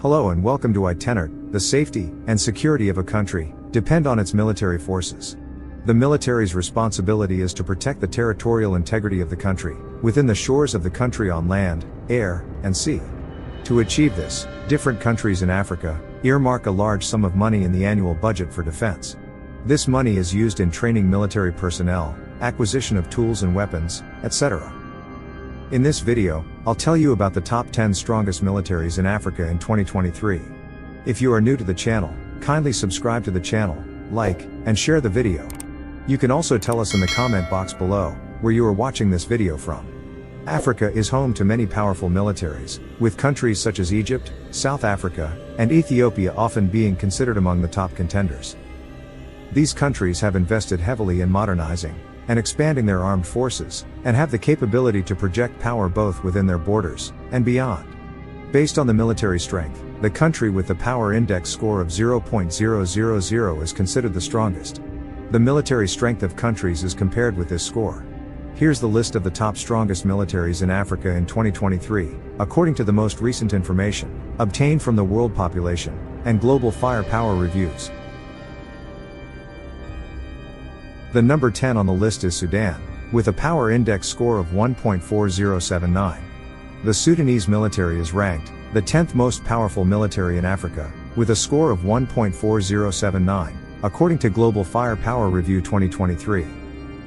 Hello and welcome to iTenert. The safety and security of a country depend on its military forces. The military's responsibility is to protect the territorial integrity of the country, within the shores of the country on land, air, and sea. To achieve this, different countries in Africa earmark a large sum of money in the annual budget for defense. This money is used in training military personnel, acquisition of tools and weapons, etc. In this video, I'll tell you about the top 10 strongest militaries in Africa in 2023. If you are new to the channel, kindly subscribe to the channel, like, and share the video. You can also tell us in the comment box below, where you are watching this video from. Africa is home to many powerful militaries, with countries such as Egypt, South Africa, and Ethiopia often being considered among the top contenders. These countries have invested heavily in modernizing and expanding their armed forces, and have the capability to project power both within their borders and beyond. Based on the military strength, the country with the power index score of 0.000 is considered the strongest. The military strength of countries is compared with this score. Here's the list of the top strongest militaries in Africa in 2023, according to the most recent information obtained from the World Population and Global Firepower Reviews. The number 10 on the list is Sudan, with a power index score of 1.4079. The Sudanese military is ranked the 10th most powerful military in Africa, with a score of 1.4079, according to Global Firepower Review 2023.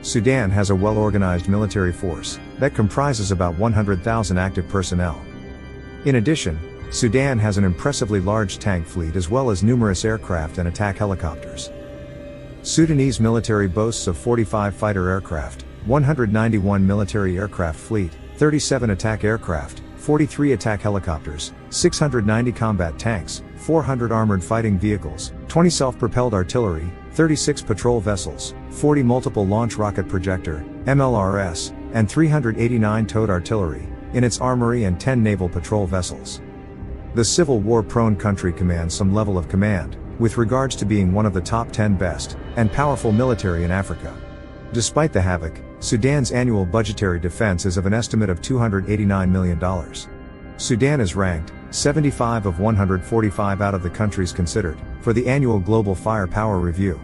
Sudan has a well-organized military force that comprises about 100,000 active personnel. In addition, Sudan has an impressively large tank fleet as well as numerous aircraft and attack helicopters. Sudanese military boasts of 45 fighter aircraft, 191 military aircraft fleet, 37 attack aircraft, 43 attack helicopters, 690 combat tanks, 400 armored fighting vehicles, 20 self-propelled artillery, 36 patrol vessels, 40 multiple launch rocket projector, MLRS, and 389 towed artillery in its armory and 10 naval patrol vessels. The civil war-prone country commands some level of command, with regards to being one of the top 10 best and powerful military in Africa. Despite the havoc, Sudan's annual budgetary defense is of an estimate of $289 million. Sudan is ranked 75 of 145 out of the countries considered for the annual Global Firepower Review.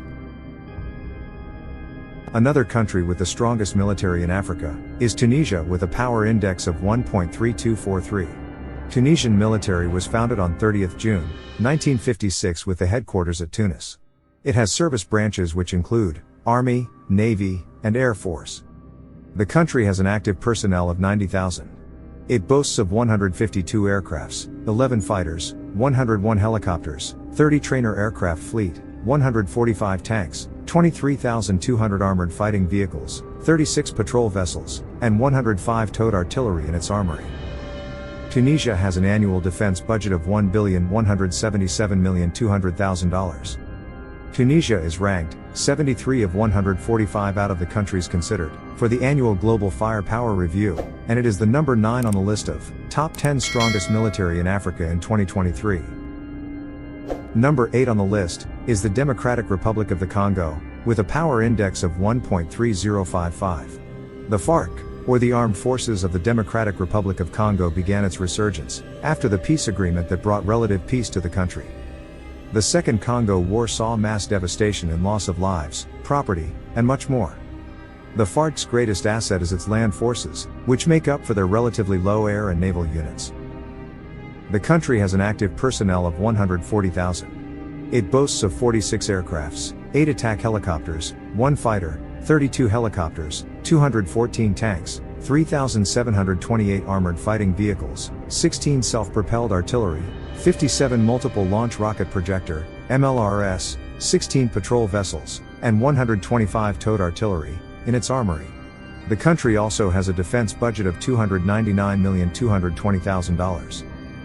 Another country with the strongest military in Africa is Tunisia, with a power index of 1.3243. Tunisian military was founded on 30th June, 1956 with the headquarters at Tunis. It has service branches which include Army, Navy, and Air Force. The country has an active personnel of 90,000. It boasts of 152 aircrafts, 11 fighters, 101 helicopters, 30 trainer aircraft fleet, 145 tanks, 23,200 armored fighting vehicles, 36 patrol vessels, and 105 towed artillery in its armory. Tunisia has an annual defense budget of $1,177,200,000. Tunisia is ranked 73 of 145 out of the countries considered for the annual Global Firepower Review, and it is the number 9 on the list of top 10 strongest military in Africa in 2023. Number 8 on the list is the Democratic Republic of the Congo, with a power index of 1.3055. The FARC, or the Armed Forces of the Democratic Republic of Congo, began its resurgence after the peace agreement that brought relative peace to the country. The Second Congo War saw mass devastation and loss of lives, property, and much more. The FARC's greatest asset is its land forces, which make up for their relatively low air and naval units. The country has an active personnel of 140,000. It boasts of 46 aircrafts, 8 attack helicopters, 1 fighter, 32 helicopters, 214 tanks, 3,728 armored fighting vehicles, 16 self-propelled artillery, 57 multiple launch rocket projector, MLRS, 16 patrol vessels, and 125 towed artillery in its armory. The country also has a defense budget of $299,220,000.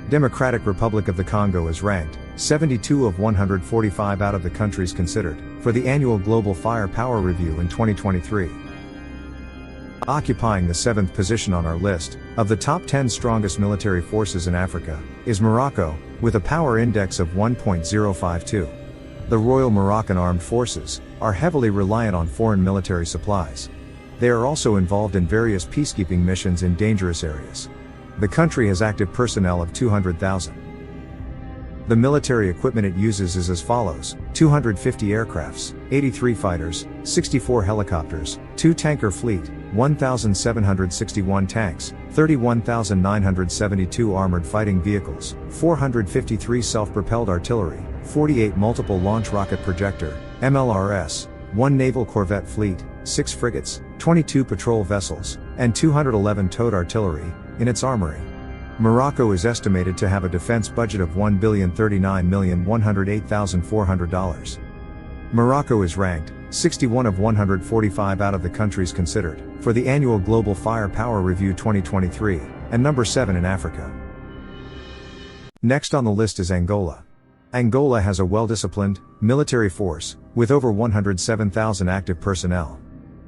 Democratic Republic of the Congo is ranked 72 of 145 out of the countries considered for the annual Global Firepower Review in 2023. Occupying the 7th position on our list of the top 10 strongest military forces in Africa is Morocco, with a power index of 1.052. The Royal Moroccan Armed Forces are heavily reliant on foreign military supplies. They are also involved in various peacekeeping missions in dangerous areas. The country has active personnel of 200,000. The military equipment it uses is as follows: 250 aircrafts, 83 fighters, 64 helicopters, 2 tanker fleet, 1,761 tanks, 31,972 armored fighting vehicles, 453 self-propelled artillery, 48 multiple launch rocket projector, MLRS, 1 naval corvette fleet, 6 frigates, 22 patrol vessels, and 211 towed artillery in its armory. Morocco is estimated to have a defense budget of $1,039,108,400. Morocco is ranked 61 of 145 out of the countries considered for the annual Global Firepower Review 2023, and number 7 in Africa. Next on the list is Angola. Angola has a well-disciplined military force with over 107,000 active personnel.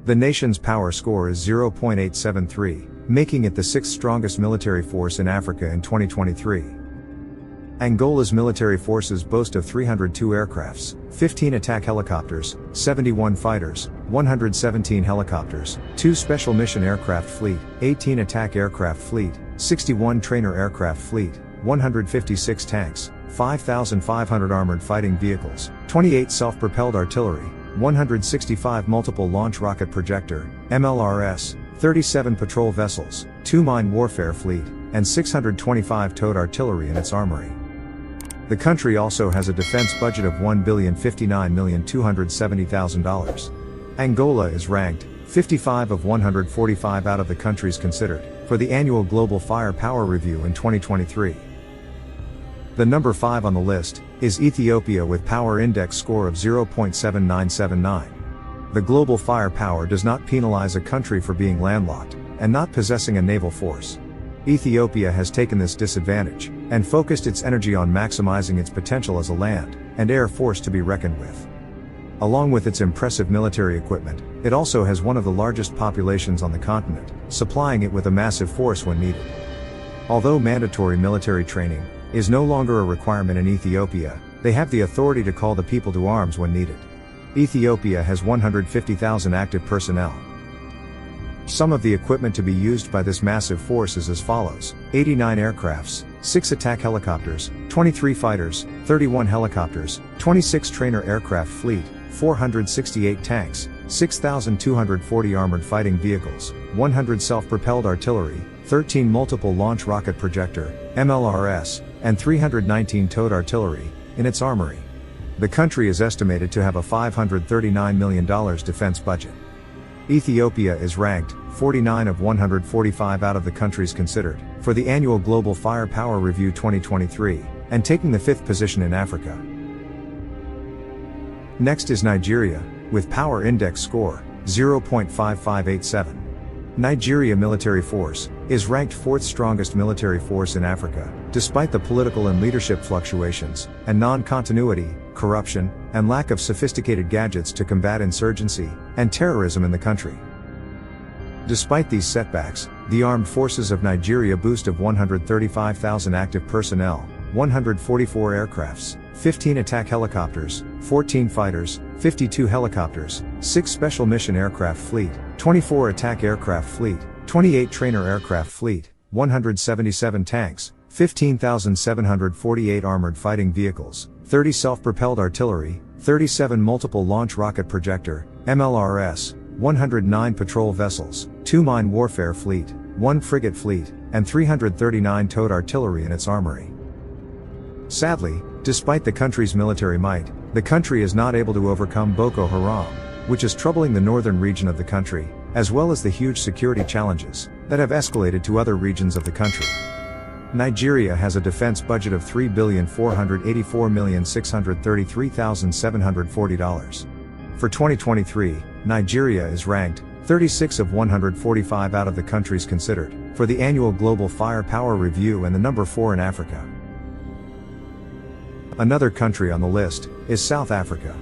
The nation's power score is 0.873, making it the 6th strongest military force in Africa in 2023. Angola's military forces boast of 302 aircrafts, 15 attack helicopters, 71 fighters, 117 helicopters, 2 special mission aircraft fleet, 18 attack aircraft fleet, 61 trainer aircraft fleet, 156 tanks, 5,500 armored fighting vehicles, 28 self-propelled artillery, 165 multiple launch rocket projector, MLRS, 37 patrol vessels, 2 mine warfare fleet, and 625 towed artillery in its armory. The country also has a defense budget of $1,059,270,000. Angola is ranked 55 of 145 out of the countries considered for the annual Global Firepower Review in 2023. The number 5 on the list is Ethiopia with Power Index score of 0.7979. The global firepower does not penalize a country for being landlocked and not possessing a naval force. Ethiopia has taken this disadvantage and focused its energy on maximizing its potential as a land and air force to be reckoned with. Along with its impressive military equipment, it also has one of the largest populations on the continent, supplying it with a massive force when needed. Although mandatory military training is no longer a requirement in Ethiopia, they have the authority to call the people to arms when needed. Ethiopia has 150,000 active personnel. Some of the equipment to be used by this massive force is as follows: 89 aircrafts, 6 attack helicopters, 23 fighters, 31 helicopters, 26 trainer aircraft fleet, 468 tanks, 6,240 armored fighting vehicles, 100 self-propelled artillery, 13 multiple launch rocket projector, MLRS, and 319 towed artillery in its armory. The country is estimated to have a $539 million defense budget. Ethiopia is ranked 49 of 145 out of the countries considered for the annual Global Firepower Review 2023, and taking the 5th position in Africa. Next is Nigeria, with Power Index score 0.5587. Nigeria military force is ranked 4th strongest military force in Africa, despite the political and leadership fluctuations, and non-continuity, corruption, and lack of sophisticated gadgets to combat insurgency and terrorism in the country. Despite these setbacks, the armed forces of Nigeria boast of 135,000 active personnel, 144 aircrafts, 15 attack helicopters, 14 fighters, 52 helicopters, 6 special mission aircraft fleet, 24 attack aircraft fleet, 28 trainer aircraft fleet, 177 tanks, 15,748 armored fighting vehicles, 30 self-propelled artillery, 37 multiple launch rocket projector, MLRS, 109 patrol vessels, 2 mine warfare fleet, 1 frigate fleet, and 339 towed artillery in its armory. Sadly, despite the country's military might, the country is not able to overcome Boko Haram, which is troubling the northern region of the country, as well as the huge security challenges that have escalated to other regions of the country. Nigeria has a defense budget of $3,484,633,740. For 2023, Nigeria is ranked 36 of 145 out of the countries considered for the annual Global Firepower Review and the number 4 in Africa. Another country on the list is South Africa.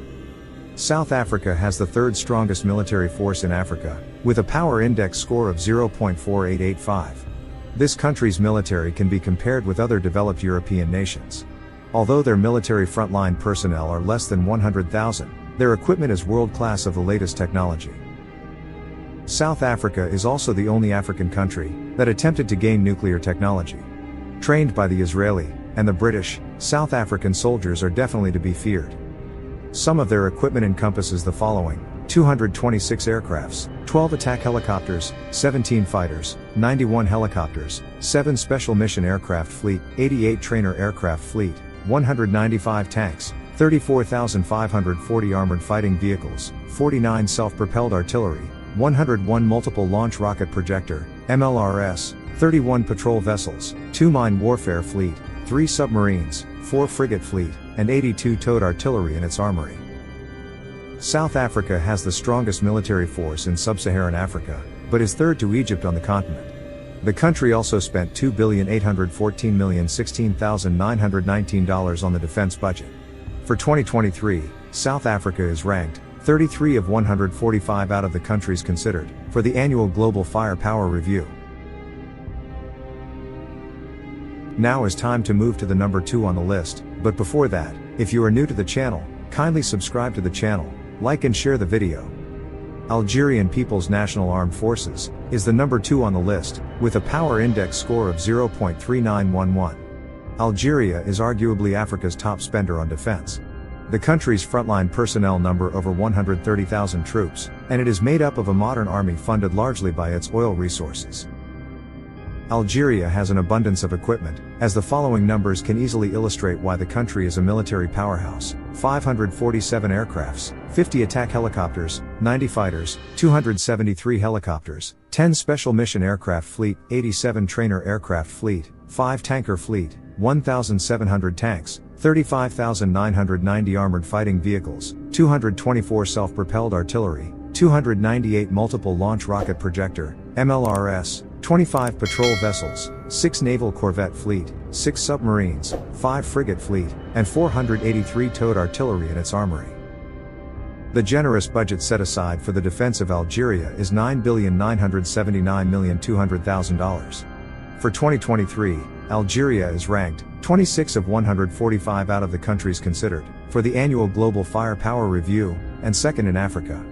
South Africa has the 3rd strongest military force in Africa, with a Power Index score of 0.4885. This country's military can be compared with other developed European nations. Although their military frontline personnel are less than 100,000, their equipment is world-class of the latest technology. South Africa is also the only African country that attempted to gain nuclear technology. Trained by the Israeli and the British, South African soldiers are definitely to be feared. Some of their equipment encompasses the following: 226 aircrafts, 12 attack helicopters, 17 fighters, 91 helicopters, 7 special mission aircraft fleet, 88 trainer aircraft fleet, 195 tanks, 34,540 armored fighting vehicles, 49 self-propelled artillery, 101 multiple launch rocket projector, MLRS, 31 patrol vessels, 2 mine warfare fleet, 3 submarines, 4 frigate fleet, and 82 towed artillery in its armory. South Africa has the strongest military force in sub-Saharan Africa, but is third to Egypt on the continent. The country also spent $2,814,016,919 on the defense budget. For 2023, South Africa is ranked 33 of 145 out of the countries considered for the annual Global Firepower Review. Now is time to move to the number 2 on the list, but before that, if you are new to the channel, kindly subscribe to the channel, like and share the video. Algerian People's National Armed Forces is the number 2 on the list, with a power index score of 0.3911. Algeria is arguably Africa's top spender on defense. The country's frontline personnel number over 130,000 troops, and it is made up of a modern army funded largely by its oil resources. Algeria has an abundance of equipment, as the following numbers can easily illustrate why the country is a military powerhouse: 547 aircrafts, 50 attack helicopters, 90 fighters, 273 helicopters, 10 special mission aircraft fleet, 87 trainer aircraft fleet, 5 tanker fleet, 1,700 tanks, 35,990 armored fighting vehicles, 224 self-propelled artillery, 298 multiple launch rocket projector, MLRS, 25 patrol vessels, 6 naval corvette fleet, 6 submarines, 5 frigate fleet, and 483 towed artillery in its armory. The generous budget set aside for the defense of Algeria is $9,979,200,000. For 2023, Algeria is ranked 26 of 145 out of the countries considered for the annual Global Firepower Review, and second in Africa.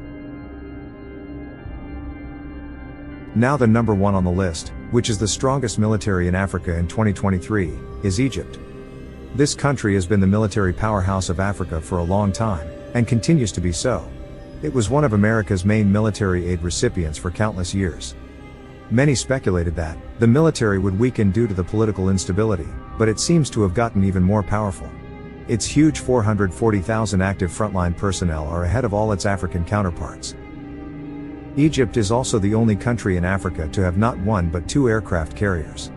Now the number 1 on the list, which is the strongest military in Africa in 2023, is Egypt. This country has been the military powerhouse of Africa for a long time, and continues to be so. It was one of America's main military aid recipients for countless years. Many speculated that the military would weaken due to the political instability, but it seems to have gotten even more powerful. Its huge 440,000 active frontline personnel are ahead of all its African counterparts. Egypt is also the only country in Africa to have not 1 but 2 aircraft carriers.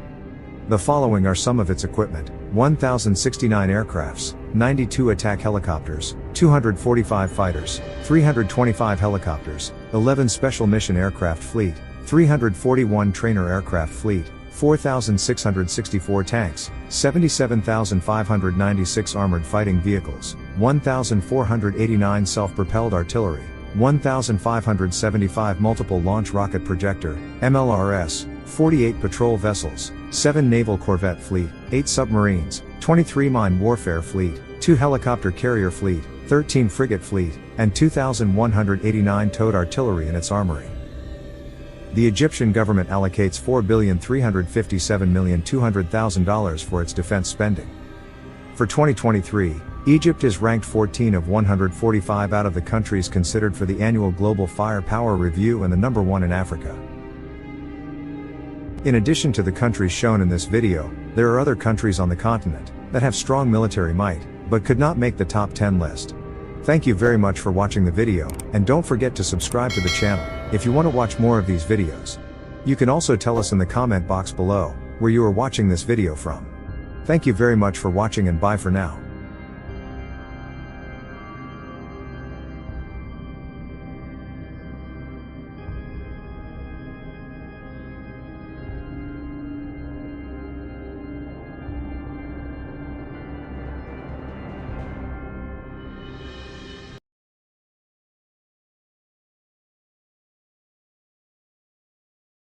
The following are some of its equipment: 1,069 aircrafts, 92 attack helicopters, 245 fighters, 325 helicopters, 11 special mission aircraft fleet, 341 trainer aircraft fleet, 4,664 tanks, 77,596 armored fighting vehicles, 1,489 self-propelled artillery, 1,575 multiple launch rocket projector, MLRS, 48 patrol vessels, 7 naval corvette fleet, 8 submarines, 23 mine warfare fleet, 2 helicopter carrier fleet, 13 frigate fleet, and 2,189 towed artillery in its armory. The Egyptian government allocates $4,357,200,000 for its defense spending. For 2023, Egypt is ranked 14 of 145 out of the countries considered for the annual Global Firepower Review and the number 1 in Africa. In addition to the countries shown in this video, there are other countries on the continent that have strong military might, but could not make the top 10 list. Thank you very much for watching the video, and don't forget to subscribe to the channel if you want to watch more of these videos. You can also tell us in the comment box below where you are watching this video from. Thank you very much for watching, and bye for now.